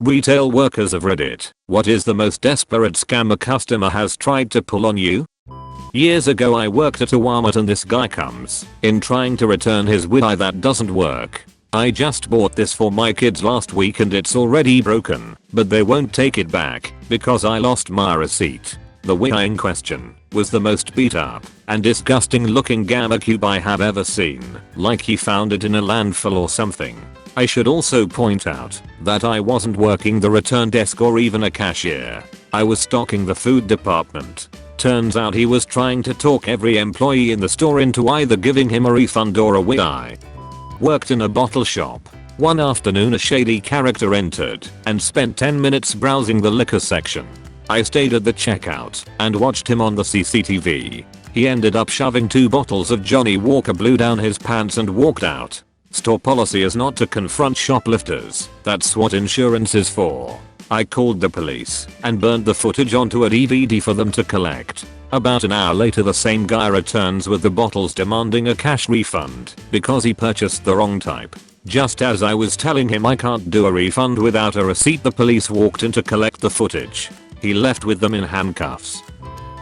Retail workers of Reddit, what is the most desperate scam a customer has tried to pull on you? Years ago I worked at a Walmart and this guy comes in trying to return his Wi-Fi that doesn't work. I just bought this for my kids last week and it's already broken, but they won't take it back because I lost my receipt. The Wi-Fi in question was the most beat up and disgusting looking gamma cube I have ever seen, like he found it in a landfill or something. I should also point out that I wasn't working the return desk or even a cashier. I was stocking the food department. Turns out he was trying to talk every employee in the store into either giving him a refund or a Wi-Fi. Worked in a bottle shop. One afternoon a shady character entered and spent 10 minutes browsing the liquor section. I stayed at the checkout and watched him on the CCTV. He ended up shoving 2 bottles of Johnny Walker Blue down his pants and walked out. Store policy is not to confront shoplifters, that's what insurance is for. I called the police and burned the footage onto a DVD for them to collect. About an hour later the same guy returns with the bottles demanding a cash refund because he purchased the wrong type. Just as I was telling him I can't do a refund without a receipt, the police walked in to collect the footage. He left with them in handcuffs.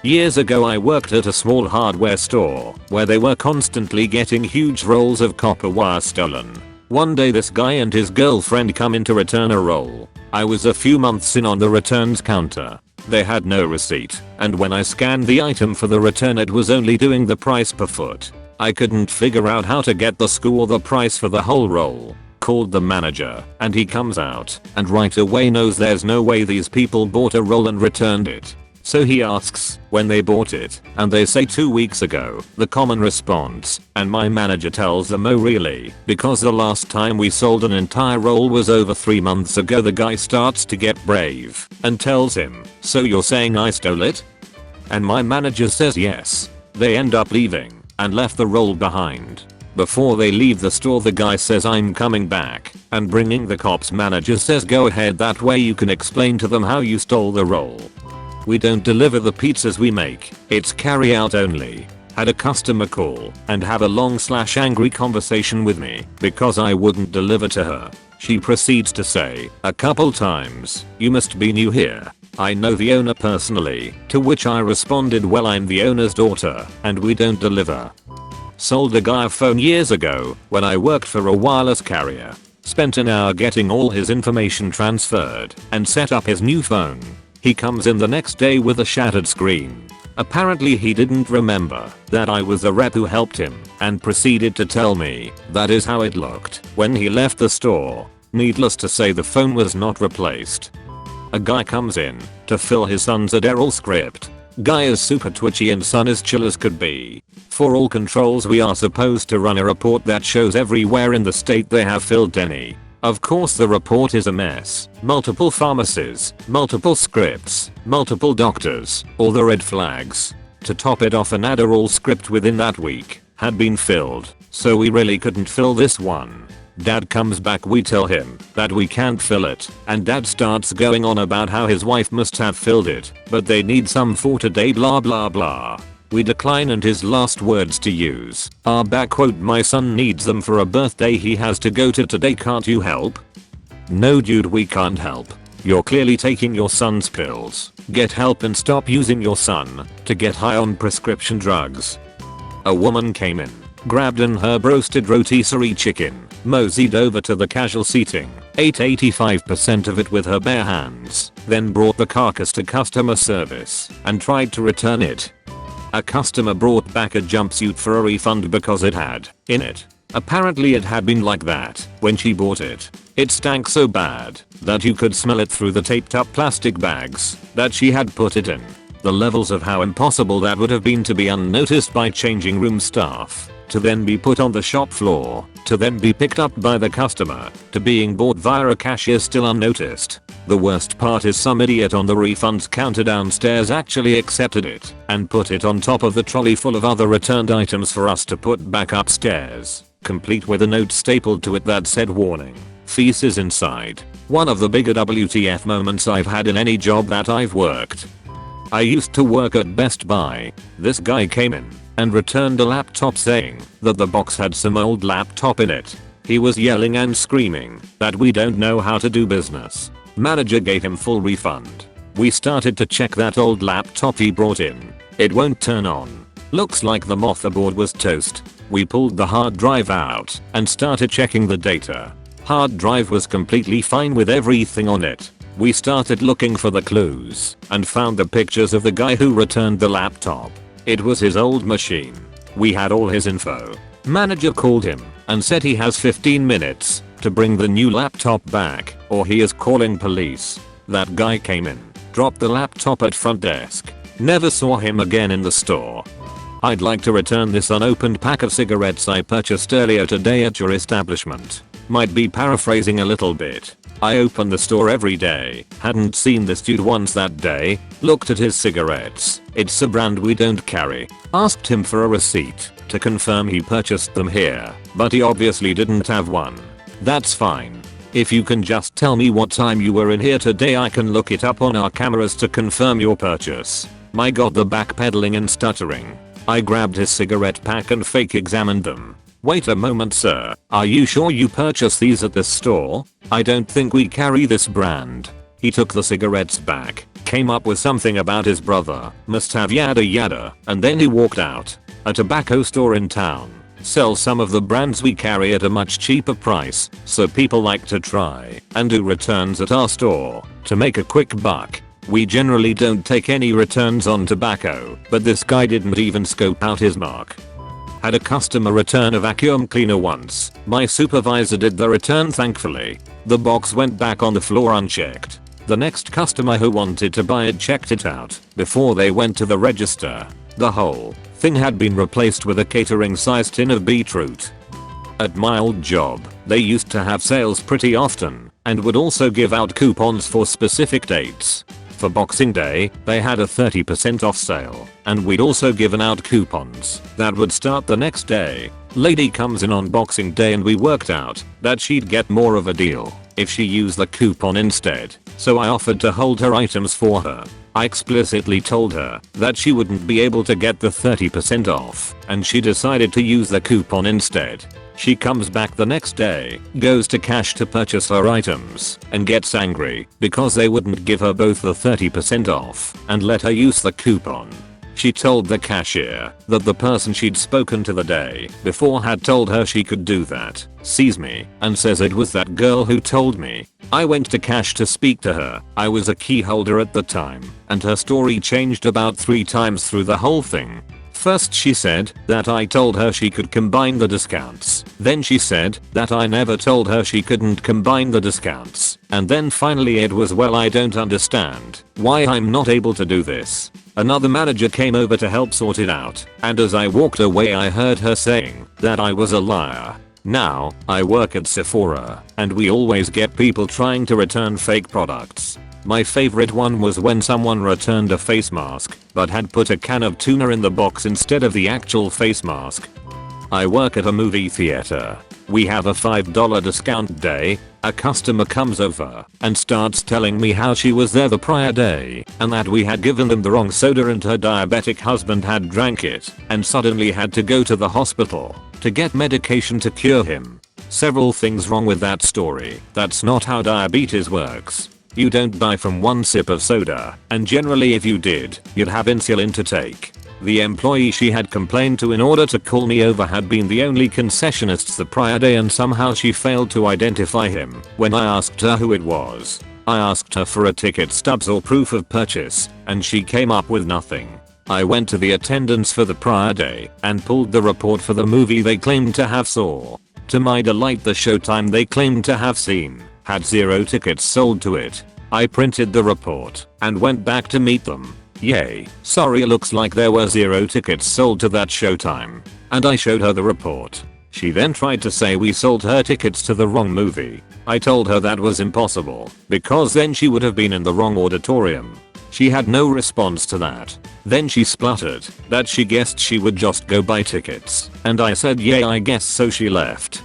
Years ago I worked at a small hardware store where they were constantly getting huge rolls of copper wire stolen. One day this guy and his girlfriend come in to return a roll. I was a few months in on the returns counter. They had no receipt, and when I scanned the item for the return it was only doing the price per foot. I couldn't figure out how to get the SKU or the price for the whole roll. Called the manager and he comes out and right away knows there's no way these people bought a roll and returned it. So he asks when they bought it and they say 2 weeks ago, the common response, and my manager tells them, oh really, because the last time we sold an entire roll was over 3 months ago. The guy starts to get brave and tells him, so you're saying I stole it? And my manager says yes. They end up leaving and left the roll behind. Before they leave the store the guy says I'm coming back and bringing the cops. Manager says go ahead, that way you can explain to them how you stole the roll. We don't deliver the pizzas we make, it's carry out only. Had a customer call and have a long/angry conversation with me because I wouldn't deliver to her. She proceeds to say a couple times, you must be new here. I know the owner personally, to which I responded, well I'm the owner's daughter and we don't deliver. Sold a guy a phone years ago when I worked for a wireless carrier. Spent an hour getting all his information transferred and set up his new phone. He comes in the next day with a shattered screen. Apparently he didn't remember that I was the rep who helped him and proceeded to tell me that is how it looked when he left the store. Needless to say the phone was not replaced. A guy comes in to fill his son's Adderall script. Guy is super twitchy and son is chill as could be. For all controls we are supposed to run a report that shows everywhere in the state they have filled Denny. Of course the report is a mess. Multiple pharmacies, multiple scripts, multiple doctors, all the red flags. To top it off, an Adderall script within that week had been filled, so we really couldn't fill this one. Dad comes back, we tell him that we can't fill it, and dad starts going on about how his wife must have filled it, but they need some for today blah blah blah. We decline and his last words to use are backquote, my son needs them for a birthday he has to go to today, can't you help? No dude, we can't help. You're clearly taking your son's pills. Get help and stop using your son to get high on prescription drugs. A woman came in, grabbed an herb roasted rotisserie chicken, moseyed over to the casual seating, ate 85% of it with her bare hands, then brought the carcass to customer service and tried to return it. A customer brought back a jumpsuit for a refund because it had in it. Apparently it had been like that when she bought it. It stank so bad that you could smell it through the taped up plastic bags that she had put it in. The levels of how impossible that would have been to be unnoticed by changing room staff, to then be put on the shop floor, to then be picked up by the customer, to being bought via a cashier still unnoticed. The worst part is some idiot on the refunds counter downstairs actually accepted it and put it on top of the trolley full of other returned items for us to put back upstairs, complete with a note stapled to it that said warning, feces inside. One of the bigger WTF moments I've had in any job that I've worked. I used to work at Best Buy. This guy came in and returned a laptop saying that the box had some old laptop in it. He was yelling and screaming that we don't know how to do business. Manager gave him full refund. We started to check that old laptop he brought in. It won't turn on. Looks like the motherboard was toast. We pulled the hard drive out and started checking the data. Hard drive was completely fine with everything on it. We started looking for the clues and found the pictures of the guy who returned the laptop. It was his old machine. We had all his info. Manager called him and said he has 15 minutes to bring the new laptop back or he is calling police. That guy came in, dropped the laptop at front desk. Never saw him again in the store. I'd like to return this unopened pack of cigarettes I purchased earlier today at your establishment. Might be paraphrasing a little bit. I open the store every day, hadn't seen this dude once that day, looked at his cigarettes, it's a brand we don't carry, asked him for a receipt to confirm he purchased them here, but he obviously didn't have one. That's fine. If you can just tell me what time you were in here today I can look it up on our cameras to confirm your purchase. My god, the backpedaling and stuttering. I grabbed his cigarette pack and fake examined them. Wait a moment sir, are you sure you purchased these at this store? I don't think we carry this brand. He took the cigarettes back, came up with something about his brother, must have yada yada, and then he walked out. A tobacco store in town sells some of the brands we carry at a much cheaper price, so people like to try and do returns at our store to make a quick buck. We generally don't take any returns on tobacco, but this guy didn't even scope out his mark. Had a customer return a vacuum cleaner once. My supervisor did the return thankfully. The box went back on the floor unchecked. The next customer who wanted to buy it checked it out before they went to the register. The whole thing had been replaced with a catering sized tin of beetroot. At my old job, they used to have sales pretty often and would also give out coupons for specific dates. For Boxing Day, they had a 30% off sale, and we'd also given out coupons that would start the next day. Lady comes in on Boxing Day and we worked out that she'd get more of a deal if she used the coupon instead, so I offered to hold her items for her. I explicitly told her that she wouldn't be able to get the 30% off, and she decided to use the coupon instead. She comes back the next day, goes to cash to purchase her items, and gets angry because they wouldn't give her both the 30% off and let her use the coupon. She told the cashier that the person she'd spoken to the day before had told her she could do that, sees me, and says it was that girl who told me. I went to cash to speak to her. I was a key holder at the time, and her story changed about 3 times through the whole thing. First she said that I told her she could combine the discounts. Then she said that I never told her she couldn't combine the discounts. And then finally it was, well, I don't understand why I'm not able to do this. Another manager came over to help sort it out, and as I walked away I heard her saying that I was a liar. Now, I work at Sephora, and we always get people trying to return fake products. My favorite one was when someone returned a face mask, but had put a can of tuna in the box instead of the actual face mask. I work at a movie theater. We have a $5 discount day. A customer comes over and starts telling me how she was there the prior day and that we had given them the wrong soda and her diabetic husband had drank it and suddenly had to go to the hospital to get medication to cure him. Several things wrong with that story. That's not how diabetes works. You don't die from one sip of soda, and generally if you did, you'd have insulin to take. The employee she had complained to in order to call me over had been the only concessionist the prior day, and somehow she failed to identify him when I asked her who it was. I asked her for a ticket stubs or proof of purchase, and she came up with nothing. I went to the attendants for the prior day and pulled the report for the movie they claimed to have saw. To my delight, the showtime they claimed to have seen had 0 tickets sold to it. I printed the report and went back to meet them. Yay, sorry, looks like there were 0 tickets sold to that showtime. And I showed her the report. She then tried to say we sold her tickets to the wrong movie. I told her that was impossible because then she would have been in the wrong auditorium. She had no response to that. Then she spluttered that she guessed she would just go buy tickets, and I said yeah, I guess so. She left.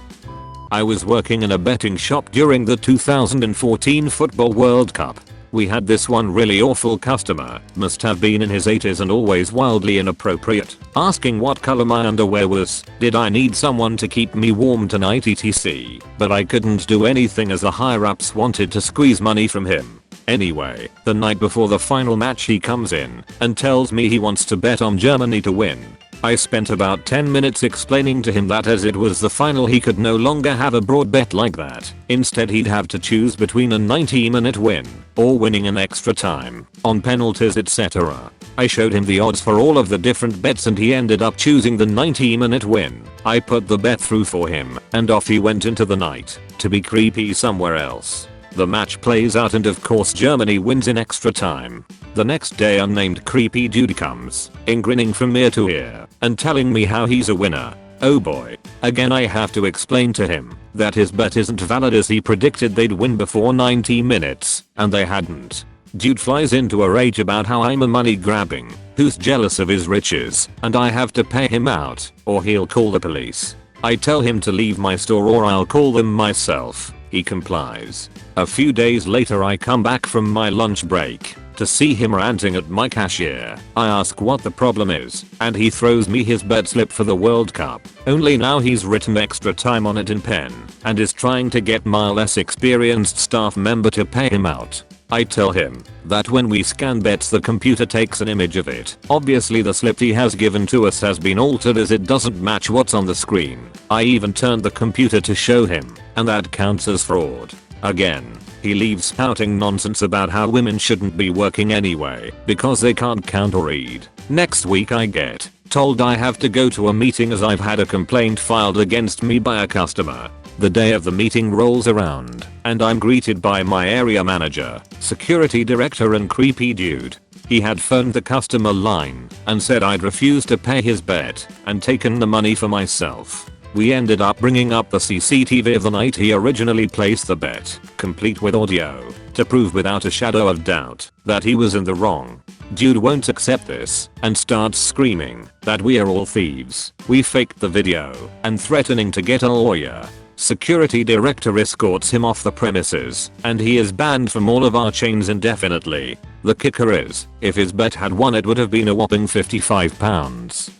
I was working in a betting shop during the 2014 Football World Cup. We had this one really awful customer, must have been in his 80s and always wildly inappropriate, asking what color my underwear was, did I need someone to keep me warm tonight etc. But I couldn't do anything as the higher ups wanted to squeeze money from him. Anyway, the night before the final match he comes in and tells me he wants to bet on Germany to win. I spent about 10 minutes explaining to him that as it was the final he could no longer have a broad bet like that. Instead he'd have to choose between a 90-minute win or winning in extra time, on penalties etc. I showed him the odds for all of the different bets and he ended up choosing the 90-minute win. I put the bet through for him and off he went into the night to be creepy somewhere else. The match plays out and of course Germany wins in extra time. The next day unnamed creepy dude comes in grinning from ear to ear and telling me how he's a winner. Oh boy. Again I have to explain to him that his bet isn't valid as he predicted they'd win before 90 minutes and they hadn't. Dude flies into a rage about how I'm a money grabbing who's jealous of his riches and I have to pay him out or he'll call the police. I tell him to leave my store or I'll call them myself. He complies. A few days later I come back from my lunch break to see him ranting at my cashier. I ask what the problem is and he throws me his bet slip for the World Cup. Only now he's written extra time on it in pen and is trying to get my less experienced staff member to pay him out. I tell him that when we scan bets the computer takes an image of it. Obviously the slip he has given to us has been altered as it doesn't match what's on the screen. I even turned the computer to show him and that counts as fraud. Again, he leaves spouting nonsense about how women shouldn't be working anyway because they can't count or read. Next week I get told I have to go to a meeting as I've had a complaint filed against me by a customer. The day of the meeting rolls around and I'm greeted by my area manager, security director and creepy dude. He had phoned the customer line and said I'd refused to pay his bet and taken the money for myself. We ended up bringing up the CCTV of the night he originally placed the bet, complete with audio, to prove without a shadow of doubt that he was in the wrong. Dude won't accept this and starts screaming that we are all thieves. We faked the video and threatening to get a lawyer. Security director escorts him off the premises and he is banned from all of our chains indefinitely. The kicker is, if his bet had won it would have been a whopping £55.